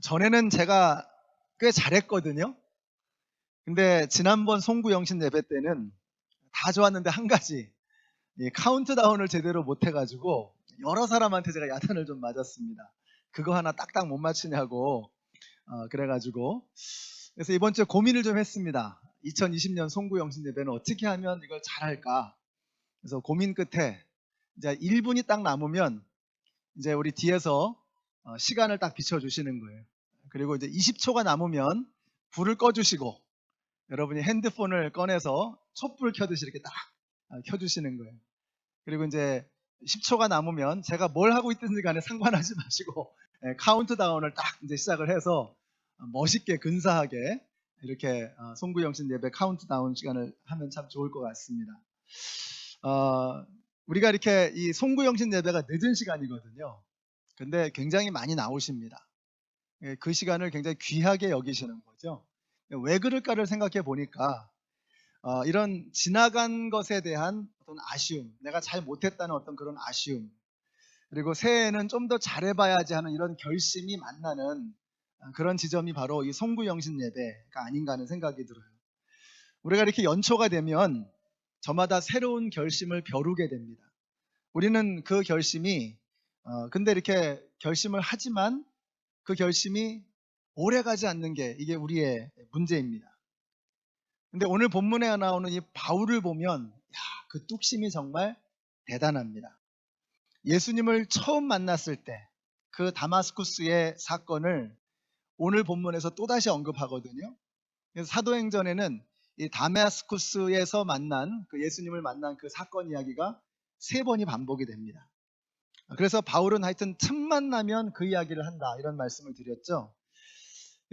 전에는 제가 꽤 잘했거든요. 근데 지난번 송구영신 예배 때는 다 좋았는데 한 가지, 이 카운트다운을 제대로 못 해가지고 여러 사람한테 제가 야단을 좀 맞았습니다. 그거 하나 딱딱 못 맞추냐고. 그래가지고 그래서 이번 주에 고민을 좀 했습니다. 2020년 송구영신 예배는 어떻게 하면 이걸 잘할까. 그래서 고민 끝에 이제 1분이 딱 남으면 이제 우리 뒤에서 시간을 딱 비춰주시는 거예요. 그리고 이제 20초가 남으면 불을 꺼주시고 여러분이 핸드폰을 꺼내서 촛불 켜듯이 이렇게 딱 켜주시는 거예요. 그리고 이제 10초가 남으면 제가 뭘 하고 있든지 간에 상관하지 마시고 카운트다운을 딱 이제 시작을 해서 멋있게 근사하게 이렇게 송구영신 예배 카운트다운 시간을 하면 참 좋을 것 같습니다. 우리가 이렇게 이 송구영신 예배가 늦은 시간이거든요. 근데 굉장히 많이 나오십니다. 그 시간을 굉장히 귀하게 여기시는 거죠. 왜 그럴까를 생각해 보니까 이런 지나간 것에 대한 어떤 아쉬움, 내가 잘 못했다는 어떤 그런 아쉬움, 그리고 새해에는 좀 더 잘해봐야지 하는 이런 결심이 만나는 그런 지점이 바로 이 송구영신 예배가 아닌가 하는 생각이 들어요. 우리가 이렇게 연초가 되면 저마다 새로운 결심을 벼르게 됩니다. 우리는 그 결심이 근데 이렇게 결심을 하지만 그 결심이 오래가지 않는 게 이게 우리의 문제입니다. 근데 오늘 본문에 나오는 이 바울을 보면 그 뚝심이 정말 대단합니다. 예수님을 처음 만났을 때 그 다마스쿠스의 사건을 오늘 본문에서 또다시 언급하거든요. 그래서 사도행전에는 이 다마스쿠스에서 만난 그 예수님을 만난 그 사건 이야기가 3번이 반복이 됩니다. 그래서 바울은 하여튼 틈만 나면 그 이야기를 한다 이런 말씀을 드렸죠.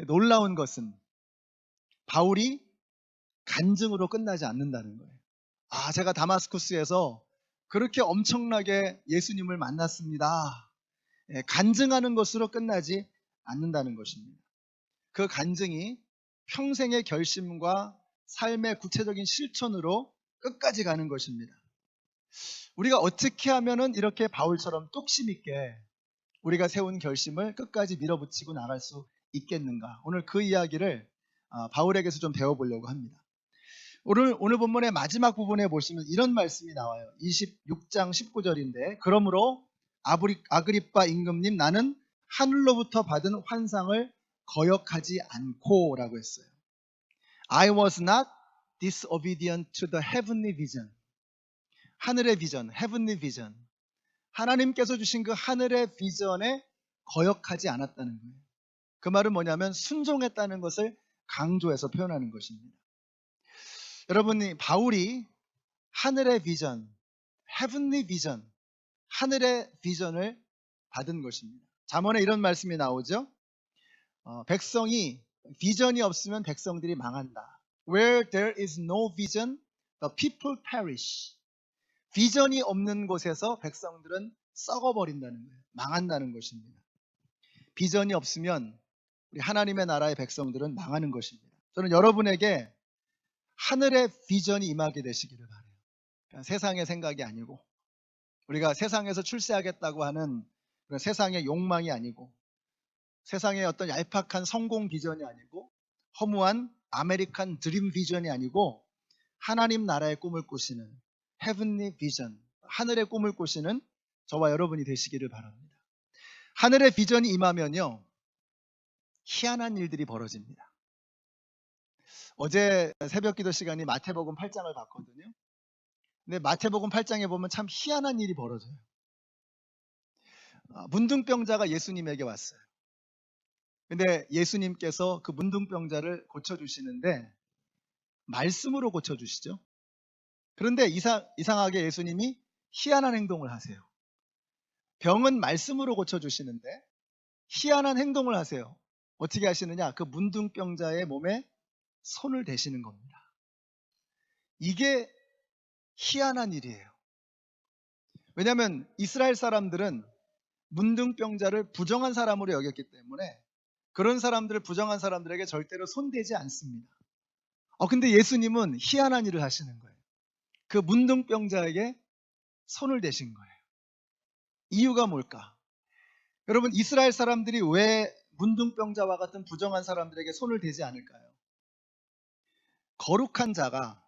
놀라운 것은 바울이 간증으로 끝나지 않는다는 거예요. 제가 다마스쿠스에서 그렇게 엄청나게 예수님을 만났습니다. 간증하는 것으로 끝나지 않는다는 것입니다. 그 간증이 평생의 결심과 삶의 구체적인 실천으로 끝까지 가는 것입니다. 우리가 어떻게 하면은 이렇게 바울처럼 뚝심 있게 우리가 세운 결심을 끝까지 밀어붙이고 나갈 수 있겠는가? 오늘 그 이야기를 바울에게서 좀 배워보려고 합니다. 오늘 본문의 마지막 부분에 보시면 이런 말씀이 나와요. 26장 19절인데 그러므로 아그리빠 임금님 나는 하늘로부터 받은 환상을 거역하지 않고 라고 했어요. I was not disobedient to the heavenly vision. 하늘의 비전, heavenly vision. 하나님께서 주신 그 하늘의 비전에 거역하지 않았다는 거예요. 그 말은 뭐냐면 순종했다는 것을 강조해서 표현하는 것입니다. 여러분이 바울이 하늘의 비전, heavenly vision, 하늘의 비전을 받은 것입니다. 잠언에 이런 말씀이 나오죠. 백성이 비전이 없으면 백성들이 망한다. Where there is no vision, the people perish. 비전이 없는 곳에서 백성들은 썩어버린다는 거예요. 망한다는 것입니다. 비전이 없으면 우리 하나님의 나라의 백성들은 망하는 것입니다. 저는 여러분에게 하늘의 비전이 임하게 되시기를 바라요. 그냥 세상의 생각이 아니고 우리가 세상에서 출세하겠다고 하는 그런 세상의 욕망이 아니고 세상의 어떤 얄팍한 성공 비전이 아니고 허무한 아메리칸 드림 비전이 아니고 하나님 나라의 꿈을 꾸시는 헤븐리 비전, 하늘의 꿈을 꾸시는 저와 여러분이 되시기를 바랍니다. 하늘의 비전이 임하면요 희한한 일들이 벌어집니다. 어제 새벽기도 시간이 마태복음 8장을 봤거든요. 근데 마태복음 8장에 보면 참 희한한 일이 벌어져요. 문둥병자가 예수님에게 왔어요. 근데 예수님께서 그 문둥병자를 고쳐주시는데 말씀으로 고쳐주시죠. 그런데 이상하게 예수님이 희한한 행동을 하세요. 병은 말씀으로 고쳐주시는데 희한한 행동을 하세요. 어떻게 하시느냐? 그 문둥병자의 몸에 손을 대시는 겁니다. 이게 희한한 일이에요. 왜냐하면 이스라엘 사람들은 문둥병자를 부정한 사람으로 여겼기 때문에 그런 사람들을 부정한 사람들에게 절대로 손대지 않습니다. 근데 예수님은 희한한 일을 하시는 거예요. 그 문둥병자에게 손을 대신 거예요. 이유가 뭘까? 여러분 이스라엘 사람들이 왜 문둥병자와 같은 부정한 사람들에게 손을 대지 않을까요? 거룩한 자가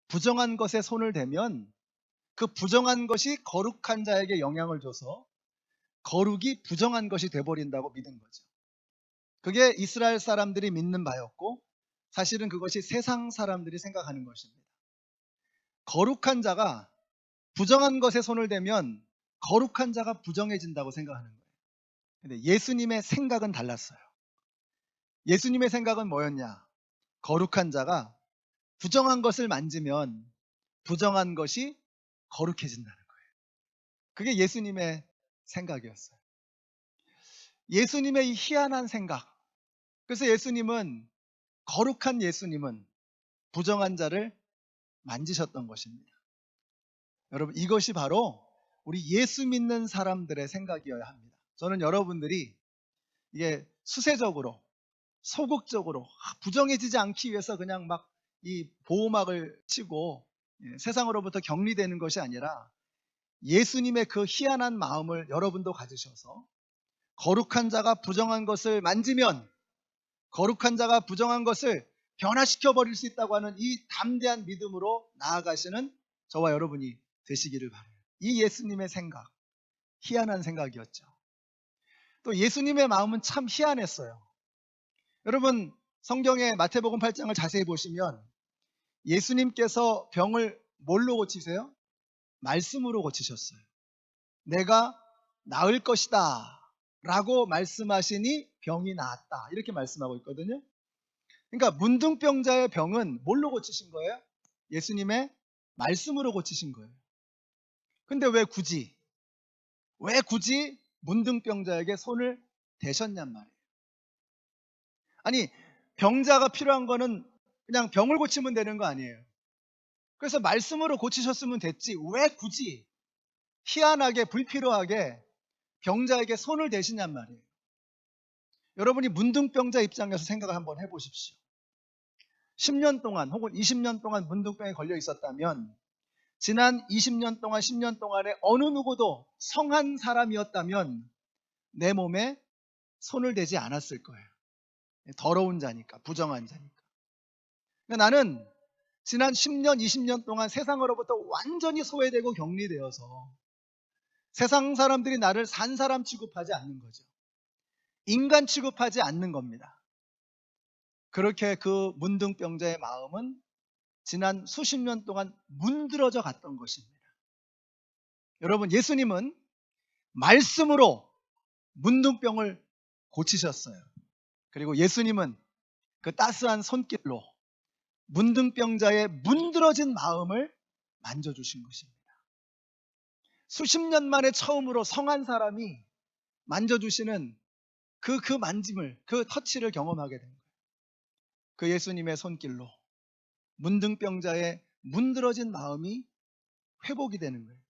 부정한 것에 손을 대면 그 부정한 것이 거룩한 자에게 영향을 줘서 거룩이 부정한 것이 돼버린다고 믿은 거죠. 그게 이스라엘 사람들이 믿는 바였고, 사실은 그것이 세상 사람들이 생각하는 것입니다. 거룩한 자가 부정한 것에 손을 대면 거룩한 자가 부정해진다고 생각하는 거예요. 근데 예수님의 생각은 달랐어요. 예수님의 생각은 뭐였냐? 거룩한 자가 부정한 것을 만지면 부정한 것이 거룩해진다는 거예요. 그게 예수님의 생각이었어요. 예수님의 이 희한한 생각. 그래서 거룩한 예수님은 부정한 자를 만지셨던 것입니다. 여러분, 이것이 바로 우리 예수 믿는 사람들의 생각이어야 합니다. 저는 여러분들이 이게 수세적으로, 소극적으로 부정해지지 않기 위해서 그냥 막 이 보호막을 치고 세상으로부터 격리되는 것이 아니라 예수님의 그 희한한 마음을 여러분도 가지셔서 거룩한 자가 부정한 것을 만지면 거룩한 자가 부정한 것을 변화시켜 버릴 수 있다고 하는 이 담대한 믿음으로 나아가시는 저와 여러분이 되시기를 바라요. 이 예수님의 생각, 희한한 생각이었죠. 또 예수님의 마음은 참 희한했어요. 여러분, 성경의 마태복음 8장을 자세히 보시면 예수님께서 병을 뭘로 고치세요? 말씀으로 고치셨어요. 내가 나을 것이다 라고 말씀하시니 병이 나았다, 이렇게 말씀하고 있거든요. 그러니까 문둥병자의 병은 뭘로 고치신 거예요? 예수님의 말씀으로 고치신 거예요. 근데 왜 굳이 문둥병자에게 손을 대셨냔 말이에요. 아니, 병자가 필요한 거는 그냥 병을 고치면 되는 거 아니에요. 그래서 말씀으로 고치셨으면 됐지 왜 굳이 희한하게 불필요하게 병자에게 손을 대시냔 말이에요. 여러분이 문둥병자 입장에서 생각을 한번 해보십시오. 10년 동안 혹은 20년 동안 문둥병에 걸려 있었다면 지난 20년 동안 10년 동안에 어느 누구도 성한 사람이었다면 내 몸에 손을 대지 않았을 거예요. 더러운 자니까, 부정한 자니까. 그러니까 나는 지난 10년, 20년 동안 세상으로부터 완전히 소외되고 격리되어서 세상 사람들이 나를 산 사람 취급하지 않는 거죠. 인간 취급하지 않는 겁니다. 그렇게 그 문둥병자의 마음은 지난 수십 년 동안 문드러져 갔던 것입니다. 여러분, 예수님은 말씀으로 문둥병을 고치셨어요. 그리고 예수님은 그 따스한 손길로 문둥병자의 문드러진 마음을 만져주신 것입니다. 수십 년 만에 처음으로 성한 사람이 만져주시는 그 만짐을, 그 터치를 경험하게 된 거예요. 그 예수님의 손길로 문둥병자의 문드러진 마음이 회복이 되는 거예요.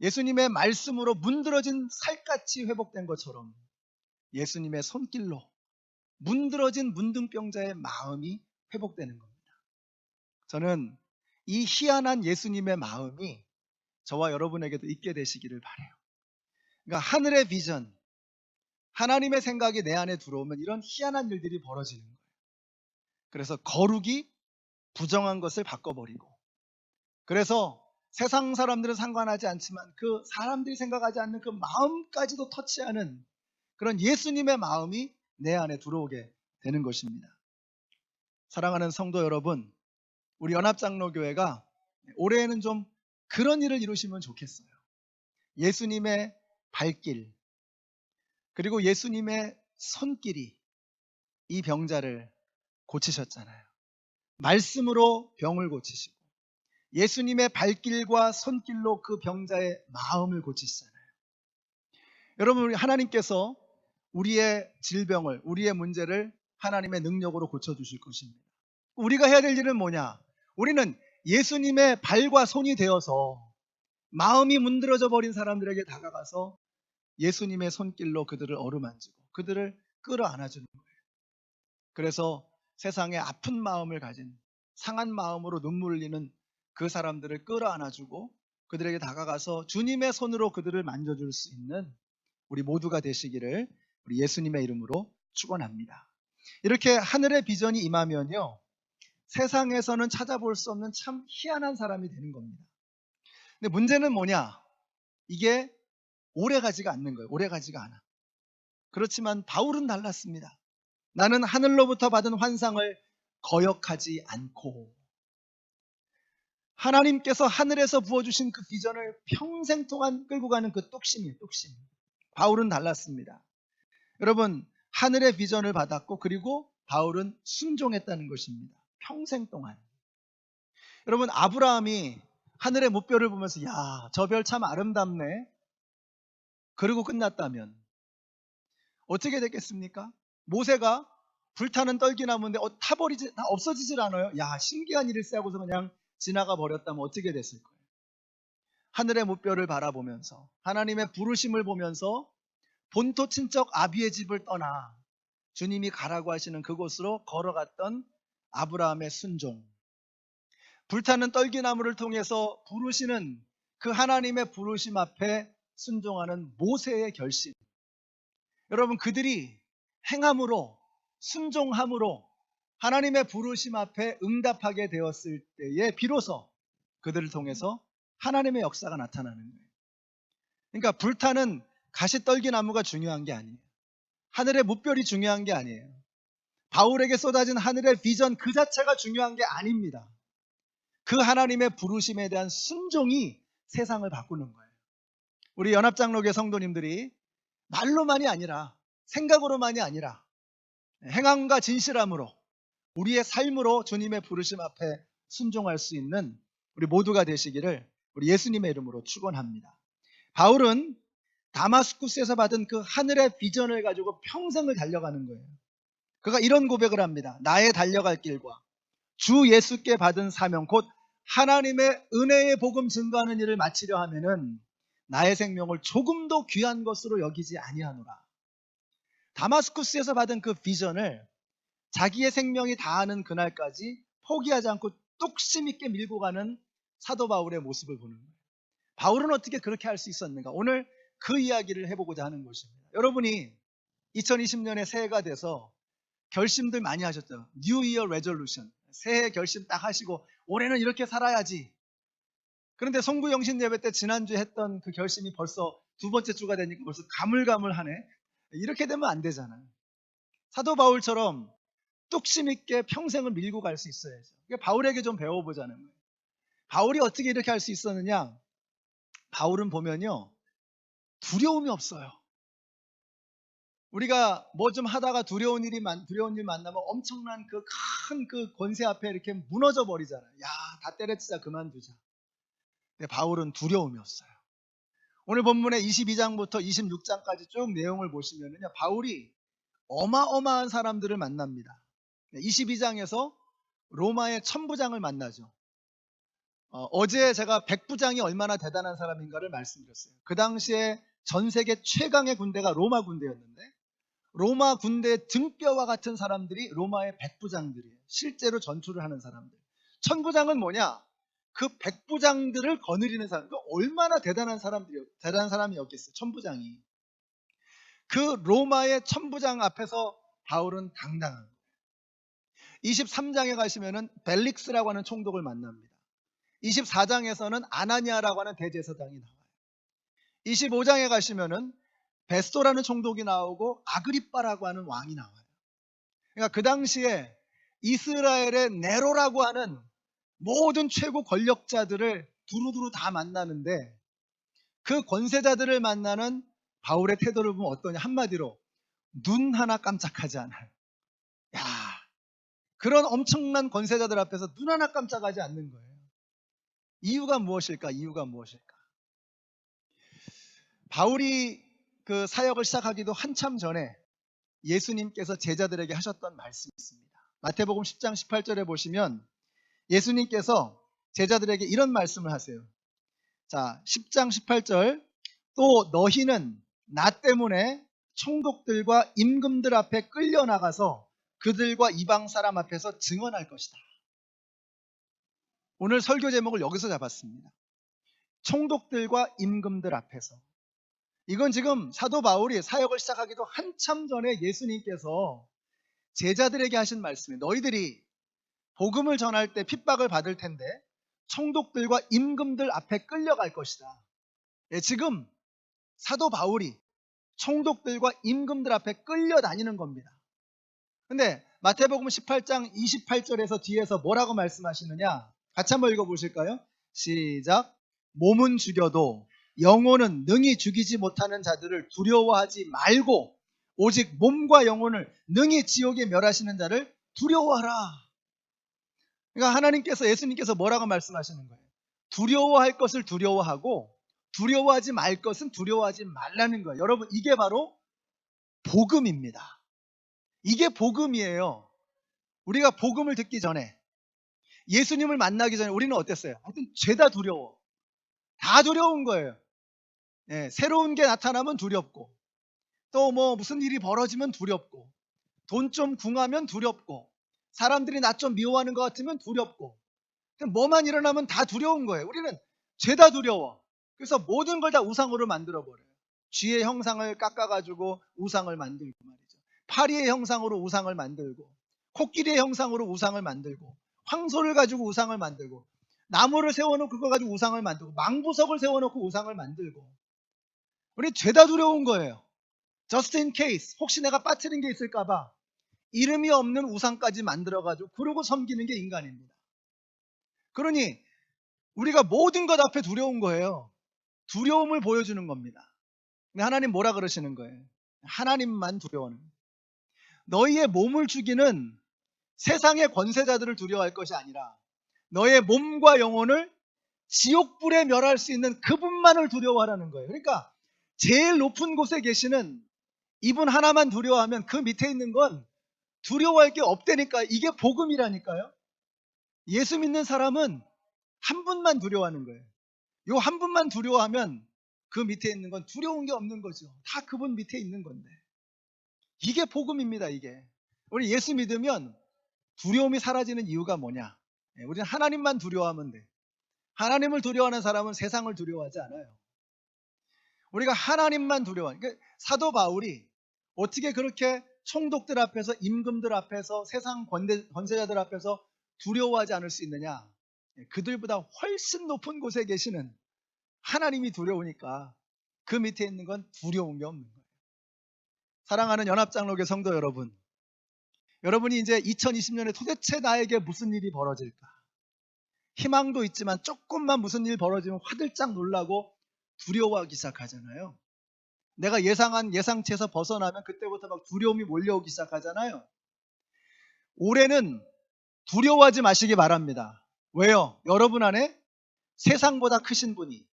예수님의 말씀으로 문드러진 살갗이 회복된 것처럼 예수님의 손길로 문드러진 문둥병자의 마음이 회복되는 겁니다. 저는 이 희한한 예수님의 마음이 저와 여러분에게도 있게 되시기를 바라요. 그러니까 하늘의 비전, 하나님의 생각이 내 안에 들어오면 이런 희한한 일들이 벌어지는 거예요. 그래서 거룩이 부정한 것을 바꿔버리고, 그래서 세상 사람들은 상관하지 않지만 그 사람들이 생각하지 않는 그 마음까지도 터치하는 그런 예수님의 마음이 내 안에 들어오게 되는 것입니다. 사랑하는 성도 여러분, 우리 연합장로교회가 올해에는 좀 그런 일을 이루시면 좋겠어요. 예수님의 발길, 그리고 예수님의 손길이 이 병자를 고치셨잖아요. 말씀으로 병을 고치시고 예수님의 발길과 손길로 그 병자의 마음을 고치시잖아요. 여러분, 하나님께서 우리의 질병을, 우리의 문제를 하나님의 능력으로 고쳐주실 것입니다. 우리가 해야 될 일은 뭐냐? 우리는 예수님의 발과 손이 되어서 마음이 문드러져 버린 사람들에게 다가가서 예수님의 손길로 그들을 어루만지고 그들을 끌어안아주는 거예요. 그래서 세상에 아픈 마음을 가진, 상한 마음으로 눈물을 흘리는 그 사람들을 끌어안아주고 그들에게 다가가서 주님의 손으로 그들을 만져줄 수 있는 우리 모두가 되시기를 우리 예수님의 이름으로 축원합니다. 이렇게 하늘의 비전이 임하면요, 세상에서는 찾아볼 수 없는 참 희한한 사람이 되는 겁니다. 근데 문제는 뭐냐? 이게 오래 가지가 않는 거예요. 오래 가지가 않아. 그렇지만 바울은 달랐습니다. 나는 하늘로부터 받은 환상을 거역하지 않고, 하나님께서 하늘에서 부어주신 그 비전을 평생 동안 끌고 가는 그 뚝심이에요. 뚝심. 바울은 달랐습니다. 여러분, 하늘의 비전을 받았고, 그리고 바울은 순종했다는 것입니다. 평생 동안. 여러분, 아브라함이 하늘의 무별을 보면서 야, 저 별 참 아름답네, 그리고 끝났다면 어떻게 됐겠습니까? 모세가 불타는 떨기나무인데 타버리지, 다 없어지질 않아요. 야, 신기한 일일세 하고서 그냥 지나가 버렸다면 어떻게 됐을 거예요? 하늘의 무별을 바라보면서, 하나님의 부르심을 보면서 본토 친척 아비의 집을 떠나 주님이 가라고 하시는 그곳으로 걸어갔던 아브라함의 순종, 불타는 떨기나무를 통해서 부르시는 그 하나님의 부르심 앞에 순종하는 모세의 결심. 여러분, 그들이 행함으로, 순종함으로 하나님의 부르심 앞에 응답하게 되었을 때에 비로소 그들을 통해서 하나님의 역사가 나타나는 거예요. 그러니까 불타는 가시떨기나무가 중요한 게 아니에요. 하늘의 무별이 중요한 게 아니에요. 바울에게 쏟아진 하늘의 비전 그 자체가 중요한 게 아닙니다. 그 하나님의 부르심에 대한 순종이 세상을 바꾸는 거예요. 우리 연합장로교 성도님들이 말로만이 아니라, 생각으로만이 아니라 행함과 진실함으로, 우리의 삶으로 주님의 부르심 앞에 순종할 수 있는 우리 모두가 되시기를 우리 예수님의 이름으로 축원합니다. 바울은 다마스쿠스에서 받은 그 하늘의 비전을 가지고 평생을 달려가는 거예요. 그가 이런 고백을 합니다. 나의 달려갈 길과 주 예수께 받은 사명, 곧 하나님의 은혜의 복음 증거하는 일을 마치려 하면은 나의 생명을 조금도 귀한 것으로 여기지 아니하노라. 다마스쿠스에서 받은 그 비전을 자기의 생명이 다하는 그날까지 포기하지 않고 뚝심 있게 밀고 가는 사도 바울의 모습을 보는 거예요. 바울은 어떻게 그렇게 할 수 있었는가? 오늘 그 이야기를 해보고자 하는 것입니다. 여러분이 2020년에 새해가 돼서 결심들 많이 하셨죠? New Year Resolution. 새해 결심 딱 하시고 올해는 이렇게 살아야지. 그런데 송구영신 예배 때 지난주에 했던 그 결심이 벌써 두 번째 주가 되니까 벌써 가물가물하네. 이렇게 되면 안 되잖아요. 사도 바울처럼 뚝심 있게 평생을 밀고 갈 수 있어야죠. 바울에게 좀 배워보자는 거예요. 바울이 어떻게 이렇게 할 수 있었느냐? 바울은 보면요, 두려움이 없어요. 우리가 뭐 좀 하다가 두려운 일 만나면 엄청난 그 큰 그 권세 앞에 이렇게 무너져 버리잖아요. 야, 다 때려치자, 그만두자. 근데 바울은 두려움이 없어요. 오늘 본문의 22장부터 26장까지 쭉 내용을 보시면요, 바울이 어마어마한 사람들을 만납니다. 22장에서 로마의 천부장을 만나죠. 어제 제가 백부장이 얼마나 대단한 사람인가를 말씀드렸어요. 그 당시에 전 세계 최강의 군대가 로마 군대였는데, 로마 군대의 등뼈와 같은 사람들이 로마의 백부장들이에요. 실제로 전투를 하는 사람들. 천부장은 뭐냐? 그 백부장들을 거느리는 사람. 얼마나 대단한 사람이었겠어요, 천부장이. 그 로마의 천부장 앞에서 바울은 당당한 거예요. 23장에 가시면은 벨릭스라고 하는 총독을 만납니다. 24장에서는 아나니아라고 하는 대제사장이 나와요. 25장에 가시면은 베스토라는 총독이 나오고 아그리빠라고 하는 왕이 나와요. 그러니까 그 당시에 이스라엘의 네로라고 하는 모든 최고 권력자들을 두루두루 다 만나는데, 그 권세자들을 만나는 바울의 태도를 보면 어떠냐? 한마디로 눈 하나 깜짝하지 않아요. 야, 그런 엄청난 권세자들 앞에서 눈 하나 깜짝하지 않는 거예요. 이유가 무엇일까? 이유가 무엇일까? 바울이 그 사역을 시작하기도 한참 전에 예수님께서 제자들에게 하셨던 말씀이 있습니다. 마태복음 10장 18절에 보시면 예수님께서 제자들에게 이런 말씀을 하세요. 자, 10장 18절. 또 너희는 나 때문에 총독들과 임금들 앞에 끌려나가서 그들과 이방 사람 앞에서 증언할 것이다. 오늘 설교 제목을 여기서 잡았습니다. 총독들과 임금들 앞에서. 이건 지금 사도 바울이 사역을 시작하기도 한참 전에 예수님께서 제자들에게 하신 말씀이에요. 너희들이 복음을 전할 때 핍박을 받을 텐데 총독들과 임금들 앞에 끌려갈 것이다. 예, 지금 사도 바울이 총독들과 임금들 앞에 끌려다니는 겁니다. 근데 마태복음 18장 28절에서 뒤에서 뭐라고 말씀하시느냐? 같이 한번 읽어보실까요? 시작. 몸은 죽여도 영혼은 능히 죽이지 못하는 자들을 두려워하지 말고 오직 몸과 영혼을 능히 지옥에 멸하시는 자를 두려워하라. 그러니까 하나님께서, 예수님께서 뭐라고 말씀하시는 거예요? 두려워할 것을 두려워하고 두려워하지 말 것은 두려워하지 말라는 거예요. 여러분, 이게 바로 복음입니다. 이게 복음이에요. 우리가 복음을 듣기 전에, 예수님을 만나기 전에 우리는 어땠어요? 하여튼 죄다 두려워. 다 두려운 거예요. 예, 새로운 게 나타나면 두렵고, 또 뭐 무슨 일이 벌어지면 두렵고, 돈 좀 궁하면 두렵고, 사람들이 나 좀 미워하는 것 같으면 두렵고, 뭐만 일어나면 다 두려운 거예요. 우리는 죄다 두려워. 그래서 모든 걸 다 우상으로 만들어버려요. 쥐의 형상을 깎아가지고 우상을 만들고 말이죠. 파리의 형상으로 우상을 만들고, 코끼리의 형상으로 우상을 만들고, 황소를 가지고 우상을 만들고, 나무를 세워놓고 그거 가지고 우상을 만들고, 망부석을 세워놓고 우상을 만들고. 우리 죄다 두려운 거예요. Just in case, 혹시 내가 빠뜨린 게 있을까봐 이름이 없는 우상까지 만들어가지고 그러고 섬기는 게 인간입니다. 그러니 우리가 모든 것 앞에 두려운 거예요. 두려움을 보여주는 겁니다. 근데 하나님 뭐라 그러시는 거예요? 하나님만 두려워하는 거예요. 너희의 몸을 죽이는 세상의 권세자들을 두려워할 것이 아니라 너의 몸과 영혼을 지옥불에 멸할 수 있는 그분만을 두려워하라는 거예요. 그러니까 제일 높은 곳에 계시는 이분 하나만 두려워하면 그 밑에 있는 건 두려워할 게 없다니까. 이게 복음이라니까요. 예수 믿는 사람은 한 분만 두려워하는 거예요. 요 한 분만 두려워하면 그 밑에 있는 건 두려운 게 없는 거죠. 다 그분 밑에 있는 건데. 이게 복음입니다. 이게. 우리 예수 믿으면 두려움이 사라지는 이유가 뭐냐? 우리는 하나님만 두려워하면 돼. 하나님을 두려워하는 사람은 세상을 두려워하지 않아요. 우리가 하나님만 두려워하는. 그러니까 사도 바울이 어떻게 그렇게 총독들 앞에서, 임금들 앞에서, 세상 권세자들 앞에서 두려워하지 않을 수 있느냐? 그들보다 훨씬 높은 곳에 계시는 하나님이 두려우니까 그 밑에 있는 건 두려운 게 없는 거예요. 사랑하는 연합장로교 성도 여러분, 여러분이 이제 2020년에 도대체 나에게 무슨 일이 벌어질까? 희망도 있지만 조금만 무슨 일 벌어지면 화들짝 놀라고 두려워하기 시작하잖아요. 내가 예상한 예상치에서 벗어나면 그때부터 막 두려움이 몰려오기 시작하잖아요. 올해는 두려워하지 마시기 바랍니다. 왜요? 여러분 안에 세상보다 크신 분이,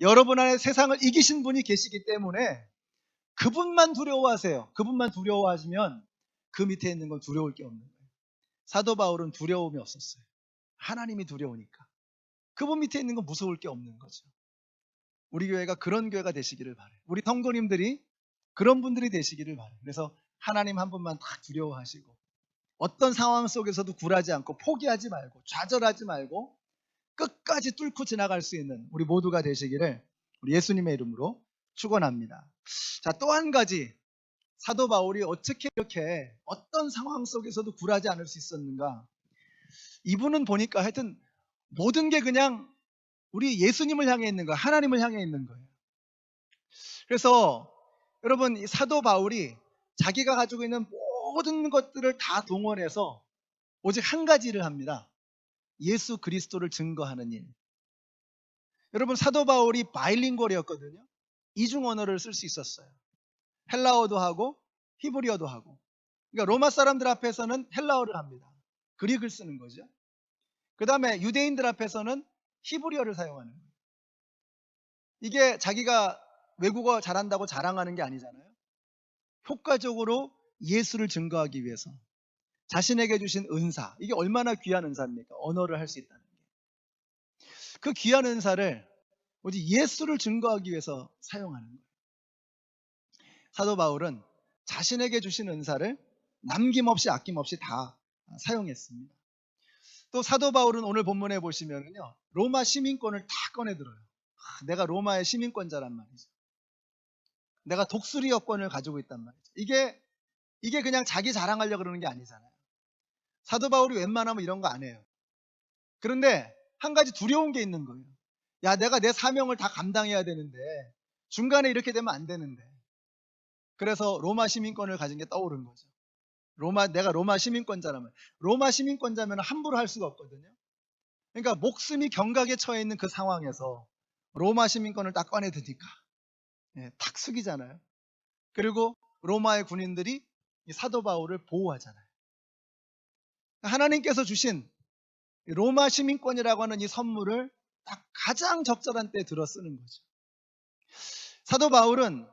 여러분 안에 세상을 이기신 분이 계시기 때문에 그분만 두려워하세요. 그분만 두려워하시면 그 밑에 있는 건 두려울 게 없는 거예요. 사도 바울은 두려움이 없었어요. 하나님이 두려우니까. 그분 밑에 있는 건 무서울 게 없는 거죠. 우리 교회가 그런 교회가 되시기를 바라요. 우리 성도님들이 그런 분들이 되시기를 바라요. 그래서 하나님 한 분만 다 두려워하시고 어떤 상황 속에서도 굴하지 않고 포기하지 말고 좌절하지 말고 끝까지 뚫고 지나갈 수 있는 우리 모두가 되시기를 우리 예수님의 이름으로 축원합니다. 자, 또 한 가지, 사도 바울이 어떻게 이렇게 어떤 상황 속에서도 굴하지 않을 수 있었는가? 이분은 보니까 하여튼 모든 게 그냥 우리 예수님을 향해 있는 거예요. 하나님을 향해 있는 거예요. 그래서 여러분, 이 사도 바울이 자기가 가지고 있는 모든 것들을 다 동원해서 오직 한 가지 일을 합니다. 예수 그리스도를 증거하는 일. 여러분, 사도 바울이 바이링구얼이었거든요. 이중 언어를 쓸 수 있었어요. 헬라어도 하고 히브리어도 하고. 그러니까 로마 사람들 앞에서는 헬라어를 합니다. 그릭을 쓰는 거죠. 그 다음에 유대인들 앞에서는 히브리어를 사용하는 거예요. 이게 자기가 외국어 잘한다고 자랑하는 게 아니잖아요. 효과적으로 예수를 증거하기 위해서 자신에게 주신 은사, 이게 얼마나 귀한 은사입니까? 언어를 할 수 있다는 게. 그 귀한 은사를 오직 예수를 증거하기 위해서 사용하는 거예요. 사도 바울은 자신에게 주신 은사를 남김없이 아낌없이 다 사용했습니다. 또 사도 바울은 오늘 본문에 보시면요, 로마 시민권을 다 꺼내들어요. 내가 로마의 시민권자란 말이죠. 내가 독수리 여권을 가지고 있단 말이죠. 이게 그냥 자기 자랑하려고 그러는 게 아니잖아요. 사도 바울이 웬만하면 이런 거 안 해요. 그런데 한 가지 두려운 게 있는 거예요. 야, 내가 내 사명을 다 감당해야 되는데 중간에 이렇게 되면 안 되는데. 그래서 로마 시민권을 가진 게 떠오른 거죠. 내가 로마 시민권자라면, 로마 시민권자면 함부로 할 수가 없거든요. 그러니까 목숨이 경각에 처해 있는 그 상황에서 로마 시민권을 딱 꺼내 드니까 탁 숙이잖아요. 그리고 로마의 군인들이 이 사도 바울을 보호하잖아요. 하나님께서 주신 로마 시민권이라고 하는 이 선물을 딱 가장 적절한 때에 들어 쓰는 거죠. 사도 바울은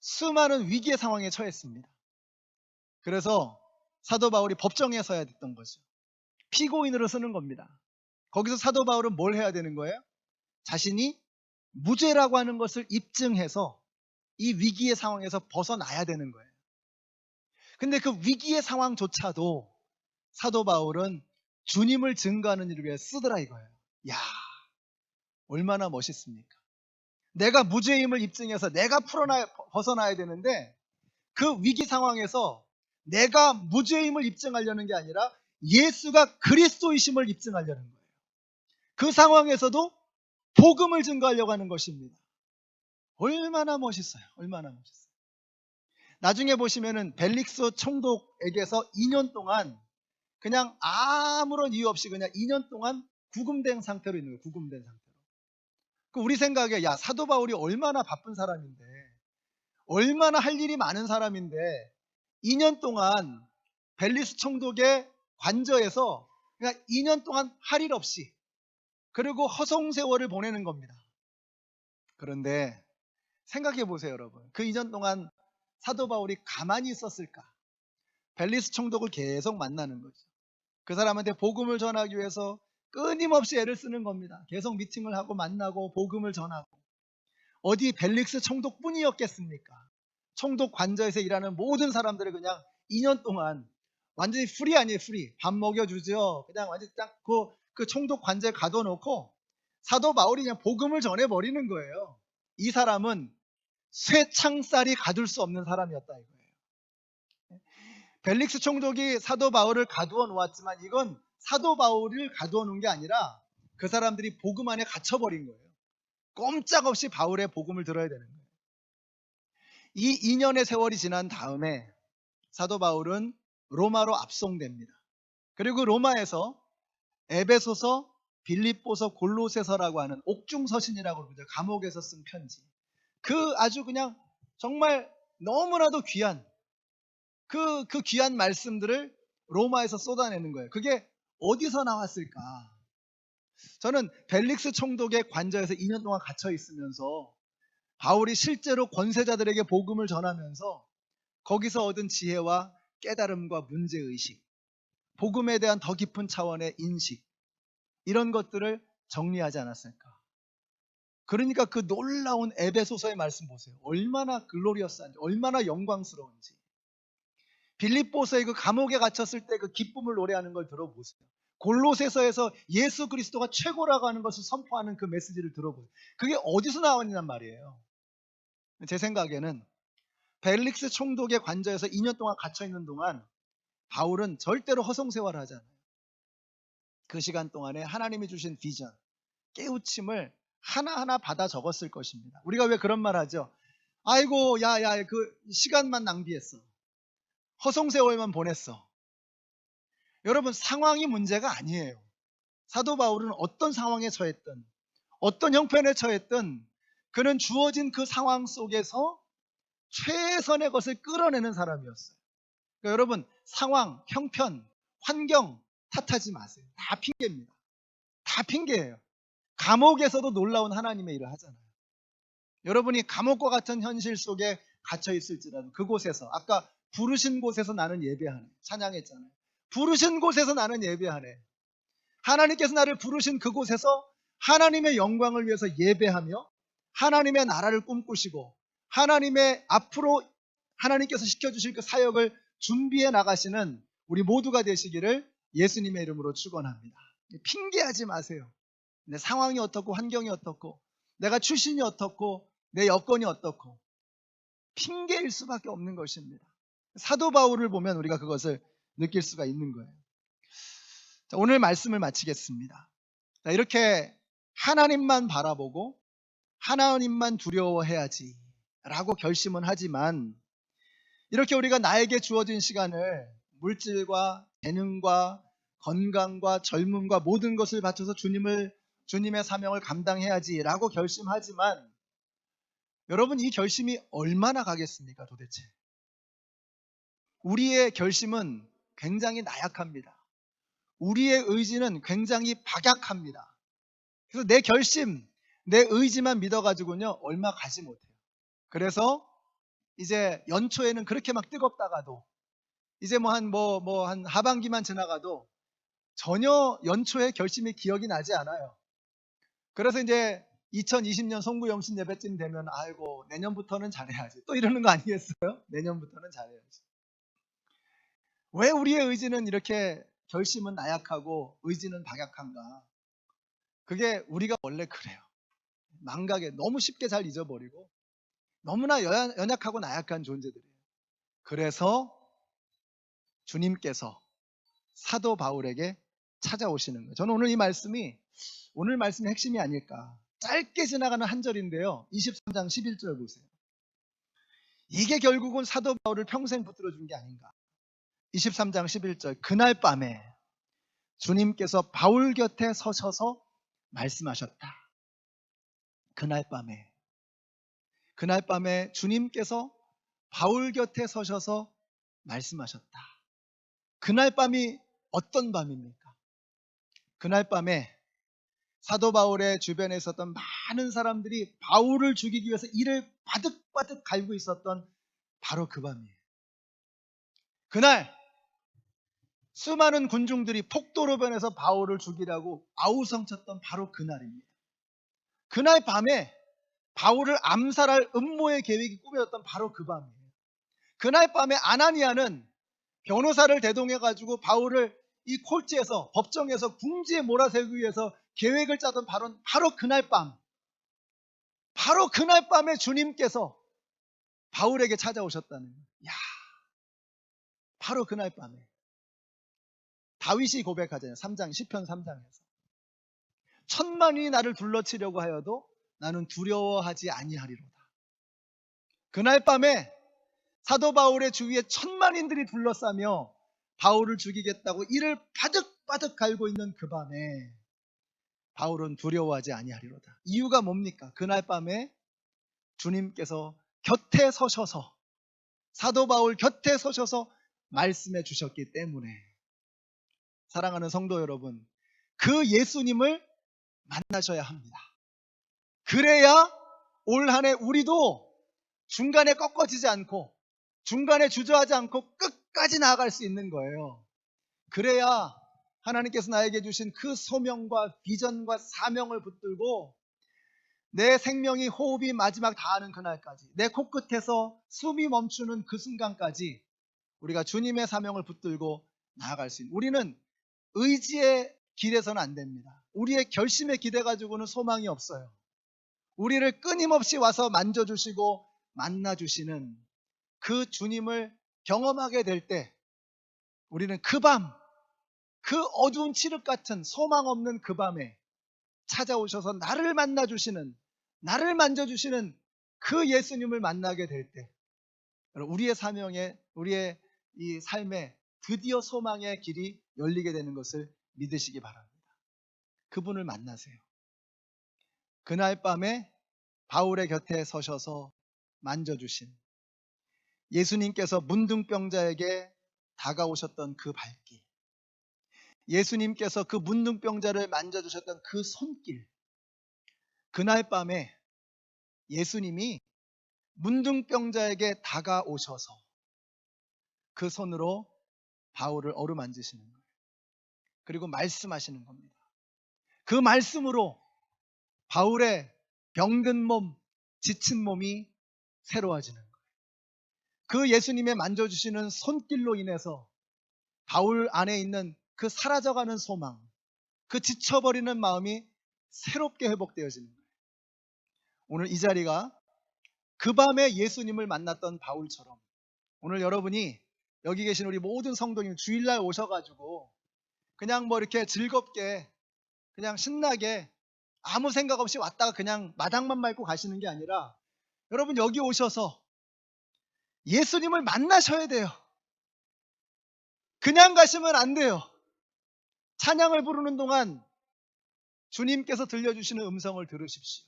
수많은 위기의 상황에 처했습니다. 그래서 사도 바울이 법정에 서야 됐던 거죠. 피고인으로 쓰는 겁니다. 거기서 사도 바울은 뭘 해야 되는 거예요? 자신이 무죄라고 하는 것을 입증해서 이 위기의 상황에서 벗어나야 되는 거예요. 근데 그 위기의 상황조차도 사도 바울은 주님을 증거하는 일을 위해 쓰더라 이거예요. 야, 얼마나 멋있습니까? 내가 무죄임을 입증해서 내가 벗어나야 되는데 그 위기 상황에서 내가 무죄임을 입증하려는 게 아니라 예수가 그리스도이심을 입증하려는 거예요. 그 상황에서도 복음을 증거하려고 하는 것입니다. 얼마나 멋있어요. 얼마나 멋있어요. 나중에 보시면은 벨릭스 총독에게서 2년 동안 그냥 아무런 이유 없이 그냥 2년 동안 구금된 상태로 있는 거예요. 구금된 상태로. 우리 생각에 야, 사도 바울이 얼마나 바쁜 사람인데, 얼마나 할 일이 많은 사람인데 2년 동안 벨리스 총독의 관저에서 그냥 2년 동안 할 일 없이 그리고 허송세월을 보내는 겁니다. 그런데 생각해 보세요, 여러분. 그 2년 동안 사도 바울이 가만히 있었을까? 벨리스 총독을 계속 만나는 거죠. 그 사람한테 복음을 전하기 위해서 끊임없이 애를 쓰는 겁니다. 계속 미팅을 하고 만나고 복음을 전하고. 어디 벨릭스 총독뿐이었겠습니까? 총독 관저에서 일하는 모든 사람들을 그냥 2년 동안 완전히 프리 아니에요, 프리. 밥 먹여주죠. 그냥 완전히 딱 그 총독 관저에 가둬놓고 사도 바울이 그냥 복음을 전해버리는 거예요. 이 사람은 쇠창살이 가둘 수 없는 사람이었다 이거예요. 벨릭스 총독이 사도 바울을 가두어 놓았지만 이건 사도 바울을 가두어 놓은 게 아니라 그 사람들이 복음 안에 갇혀버린 거예요. 꼼짝없이 바울의 복음을 들어야 되는 거예요. 이 2년의 세월이 지난 다음에 사도 바울은 로마로 압송됩니다. 그리고 로마에서 에베소서, 빌립보서, 골로새서라고 하는 옥중서신이라고 그러죠. 감옥에서 쓴 편지. 그 아주 그냥 정말 너무나도 귀한 그 귀한 말씀들을 로마에서 쏟아내는 거예요. 그게 어디서 나왔을까? 저는 벨릭스 총독의 관저에서 2년 동안 갇혀 있으면서 바울이 실제로 권세자들에게 복음을 전하면서 거기서 얻은 지혜와 깨달음과 문제의식, 복음에 대한 더 깊은 차원의 인식, 이런 것들을 정리하지 않았을까? 그러니까 그 놀라운 에베소서의 말씀 보세요. 얼마나 글로리어스한지, 얼마나 영광스러운지. 빌립보서의 그 감옥에 갇혔을 때 그 기쁨을 노래하는 걸 들어보세요. 골로새서에서 예수 그리스도가 최고라고 하는 것을 선포하는 그 메시지를 들어보세요. 그게 어디서 나왔냔 말이에요. 제 생각에는 벨릭스 총독의 관저에서 2년 동안 갇혀있는 동안 바울은 절대로 허송세월을 하지 않아요. 그 시간 동안에 하나님이 주신 비전, 깨우침을 하나하나 받아 적었을 것입니다. 우리가 왜 그런 말 하죠? 아이고 야 그 시간만 낭비했어. 허송세월만 보냈어. 여러분, 상황이 문제가 아니에요. 사도 바울은 어떤 상황에 처했든 어떤 형편에 처했든 그는 주어진 그 상황 속에서 최선의 것을 끌어내는 사람이었어요. 그러니까 여러분, 상황, 형편, 환경 탓하지 마세요. 다 핑계입니다. 다 핑계예요. 감옥에서도 놀라운 하나님의 일을 하잖아요. 여러분이 감옥과 같은 현실 속에 갇혀 있을지라도 그곳에서, 아까 부르신 곳에서 나는 예배하네, 찬양했잖아요. 부르신 곳에서 나는 예배하네. 하나님께서 나를 부르신 그곳에서 하나님의 영광을 위해서 예배하며 하나님의 나라를 꿈꾸시고 하나님의 앞으로 하나님께서 시켜주실 그 사역을 준비해 나가시는 우리 모두가 되시기를 예수님의 이름으로 축원합니다. 핑계하지 마세요. 내 상황이 어떻고 환경이 어떻고 내가 출신이 어떻고 내 여건이 어떻고 핑계일 수밖에 없는 것입니다. 사도 바울을 보면 우리가 그것을 느낄 수가 있는 거예요. 자, 오늘 말씀을 마치겠습니다. 자, 이렇게 하나님만 바라보고 하나님만 두려워해야지 라고 결심은 하지만, 이렇게 우리가 나에게 주어진 시간을 물질과 재능과 건강과 젊음과 모든 것을 바쳐서 주님의 사명을 감당해야지 라고 결심하지만, 여러분, 이 결심이 얼마나 가겠습니까 도대체? 우리의 결심은 굉장히 나약합니다. 우리의 의지는 굉장히 박약합니다. 그래서 내 결심, 내 의지만 믿어가지고는요 얼마 가지 못해요. 그래서 이제 연초에는 그렇게 막 뜨겁다가도 이제 한 하반기만 지나가도 전혀 연초의 결심이 기억이 나지 않아요. 그래서 이제 2020년 송구영신 예배쯤 되면 아이고 내년부터는 잘해야지 또 이러는 거 아니겠어요? 내년부터는 잘해야지. 왜 우리의 의지는 이렇게 결심은 나약하고 의지는 박약한가? 그게 우리가 원래 그래요. 망각에 너무 쉽게 잘 잊어버리고 너무나 연약하고 나약한 존재들이에요. 그래서 주님께서 사도 바울에게 찾아오시는 거예요. 저는 오늘 이 말씀이 오늘 말씀의 핵심이 아닐까. 짧게 지나가는 한 절인데요. 23장 11절 보세요. 이게 결국은 사도 바울을 평생 붙들어 준 게 아닌가. 23장 11절. 그날 밤에 주님께서 바울 곁에 서셔서 말씀하셨다. 그날 밤에 주님께서 바울 곁에 서셔서 말씀하셨다. 그날 밤이 어떤 밤입니까? 그날 밤에 사도 바울의 주변에 있었던 많은 사람들이 바울을 죽이기 위해서 이를 바득바득 갈고 있었던 바로 그 밤이에요. 그날 수많은 군중들이 폭도로 변해서 바울을 죽이라고 아우성쳤던 바로 그날입니다. 그날 밤에 바울을 암살할 음모의 계획이 꾸며졌던 바로 그 밤이에요. 그날 밤에 아나니아는 변호사를 대동해가지고 바울을 이 콜지에서 법정에서 궁지에 몰아세우기 위해서 계획을 짜던 바로 그날 밤, 바로 그날 밤에 주님께서 바울에게 찾아오셨다는 거예요. 야, 바로 그날 밤에 다윗이 고백하잖아요. 3장 시편 3장에서 천만이 나를 둘러치려고 하여도 나는 두려워하지 아니하리로다. 그날 밤에 사도 바울의 주위에 천만인들이 둘러싸며 바울을 죽이겠다고 이를 바득바득 갈고 있는 그 밤에 바울은 두려워하지 아니하리로다. 이유가 뭡니까? 그날 밤에 주님께서 곁에 서셔서 사도 바울 곁에 서셔서 말씀해 주셨기 때문에. 사랑하는 성도 여러분, 그 예수님을 만나셔야 합니다. 그래야 올 한 해 우리도 중간에 꺾어지지 않고 중간에 주저하지 않고 끝까지 나아갈 수 있는 거예요. 그래야 하나님께서 나에게 주신 그 소명과 비전과 사명을 붙들고 내 생명이 호흡이 마지막 다하는 그날까지, 내 코끝에서 숨이 멈추는 그 순간까지 우리가 주님의 사명을 붙들고 나아갈 수 있는, 우리는 의지의 길에서는 안 됩니다. 우리의 결심에 기대 가지고는 소망이 없어요. 우리를 끊임없이 와서 만져주시고 만나주시는 그 주님을 경험하게 될 때 우리는 그 밤, 그 어두운 칠흑 같은 소망 없는 그 밤에 찾아오셔서 나를 만나주시는, 나를 만져주시는 그 예수님을 만나게 될 때 우리의 사명에, 우리의 이 삶에 드디어 소망의 길이 열리게 되는 것을 믿으시기 바랍니다. 그분을 만나세요. 그날 밤에 바울의 곁에 서셔서 만져주신 예수님께서 문둥병자에게 다가오셨던 그 발길, 예수님께서 그 문둥병자를 만져주셨던 그 손길, 그날 밤에 예수님이 문둥병자에게 다가오셔서 그 손으로 바울을 어루만지시는 거예요. 그리고 말씀하시는 겁니다. 그 말씀으로 바울의 병든 몸, 지친 몸이 새로워지는 거예요. 그 예수님의 만져주시는 손길로 인해서 바울 안에 있는 그 사라져가는 소망, 그 지쳐버리는 마음이 새롭게 회복되어지는 거예요. 오늘 이 자리가 그 밤에 예수님을 만났던 바울처럼 오늘 여러분이 여기 계신 우리 모든 성도님 주일날 오셔가지고 그냥 뭐 이렇게 즐겁게 그냥 신나게 아무 생각 없이 왔다가 그냥 마당만 밟고 가시는 게 아니라 여러분 여기 오셔서 예수님을 만나셔야 돼요. 그냥 가시면 안 돼요. 찬양을 부르는 동안 주님께서 들려주시는 음성을 들으십시오.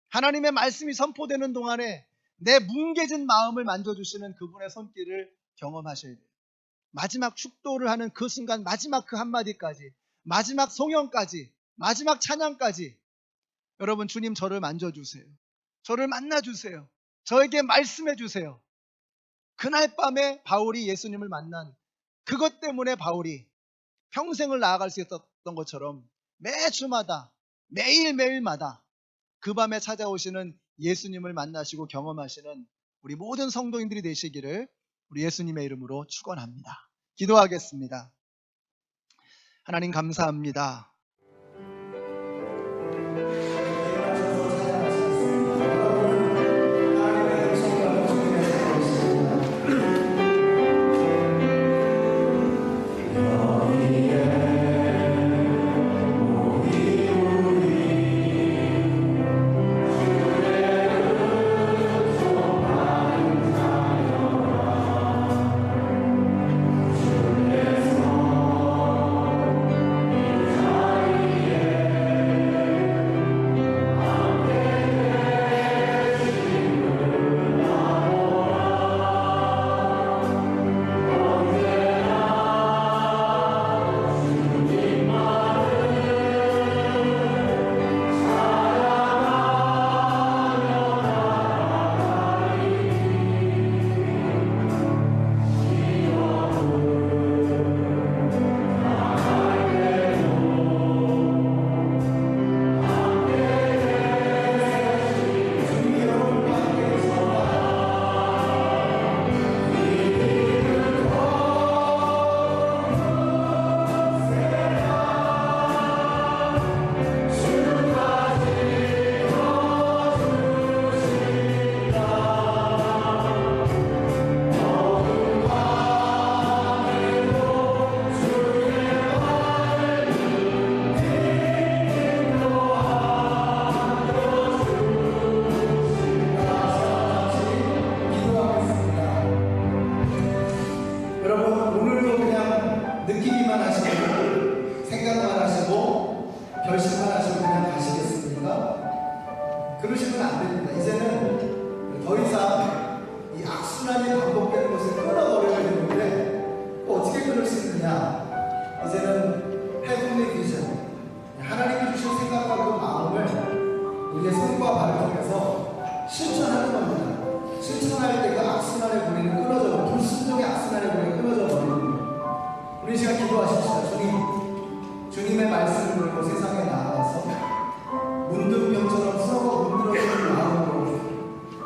하나님의 말씀이 선포되는 동안에 내 뭉개진 마음을 만져주시는 그분의 손길을 경험하셔야 돼요. 마지막 축도를 하는 그 순간, 마지막 그 한마디까지, 마지막 송영까지, 마지막 찬양까지 여러분 주님 저를 만져주세요. 저를 만나주세요. 저에게 말씀해주세요. 그날 밤에 바울이 예수님을 만난 그것 때문에 바울이 평생을 나아갈 수 있었던 것처럼 매주마다 매일매일마다 그 밤에 찾아오시는 예수님을 만나시고 경험하시는 우리 모든 성도인들이 되시기를 우리 예수님의 이름으로 축원합니다. 기도하겠습니다. 하나님 감사합니다. 그러시면 안 됩니다. 이제는 더 이상 이 악순환이 반복되는 것을 끊어버려야 되는데 어떻게 끊을 수 있느냐? 이제는 헤븐리 비전, 하나님이 주신 생각과 그 마음을 우리의 손과 발을 통해서 실천하는 겁니다. 실천할 때 그 악순환의 고리는 끊어져 버리고 불순종의 악순환의 고리가 끊어져 버리는 거예요. 우리 시간 기도하십시다. 주님의 말씀을 들고 세상에 나아가서 문둥병처럼 썩어 문드러지는 마음으로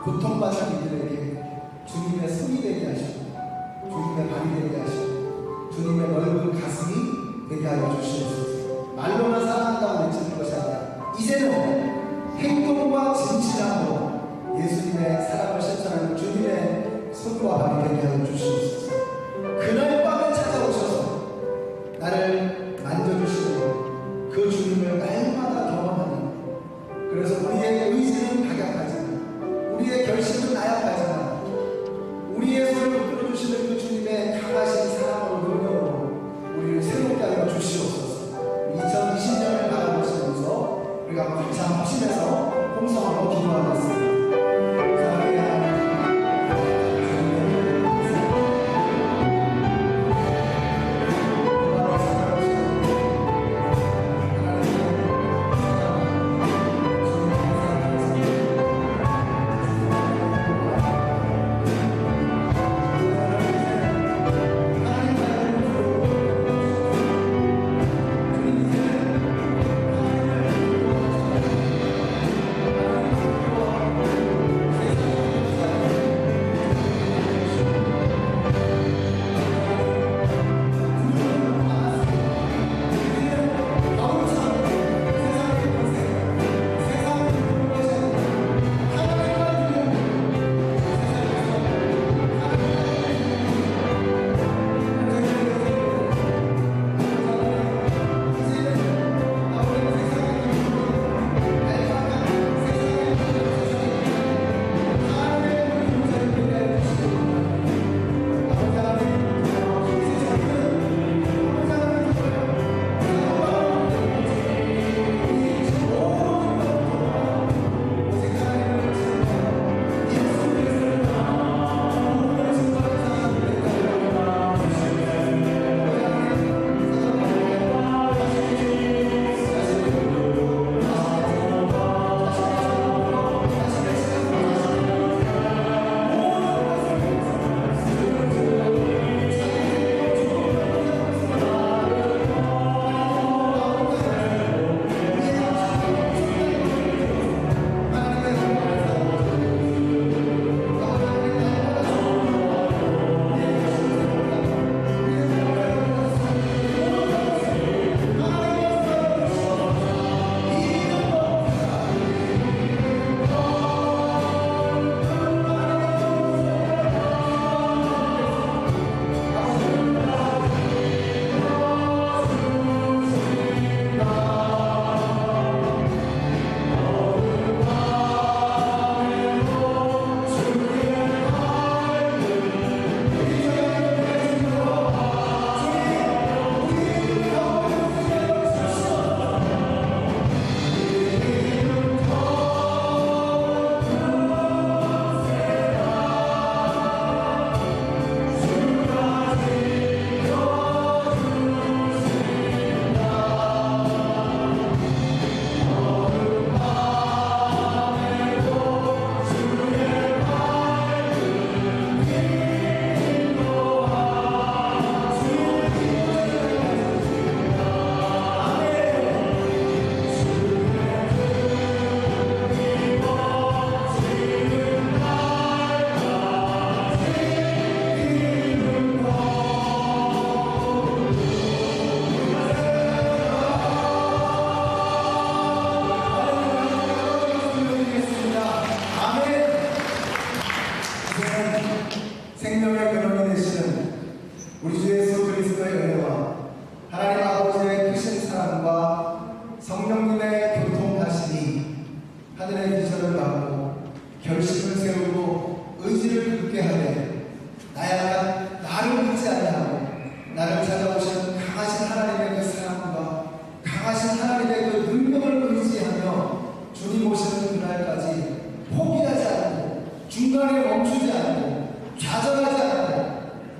고통받는 이들에게 주님의 손이 되게 하시고 주님의 발이 되게 하시고 주님의 넓은 가슴이 되게 하여 주시옵소서. 말로만 사랑한다고 외치는 것이 아니라 이제는 행동과 진실함으로 예수님의 사랑을 실천하는 주님의 손과 발이 되게 하여 주시옵소서. 그날 밤에 찾아오셔서 나를 만져주시고 그 주님을 날마다 경험하는, 그래서 우리의 의지는 박약하지만 우리의 결심은 나약하지만 우리의 손을 끌어주시는 그 주님의 강하신 사랑으로 능력으로 우리를 새롭게 하여 주시옵소서. 2020년을 바라보시면서 우리가 같이 합심해서 홍성으로 기도하겠습니다.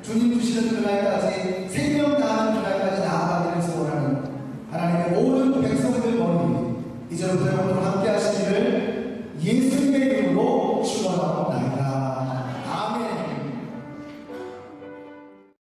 주님 주시는 그날까지 생명 다하는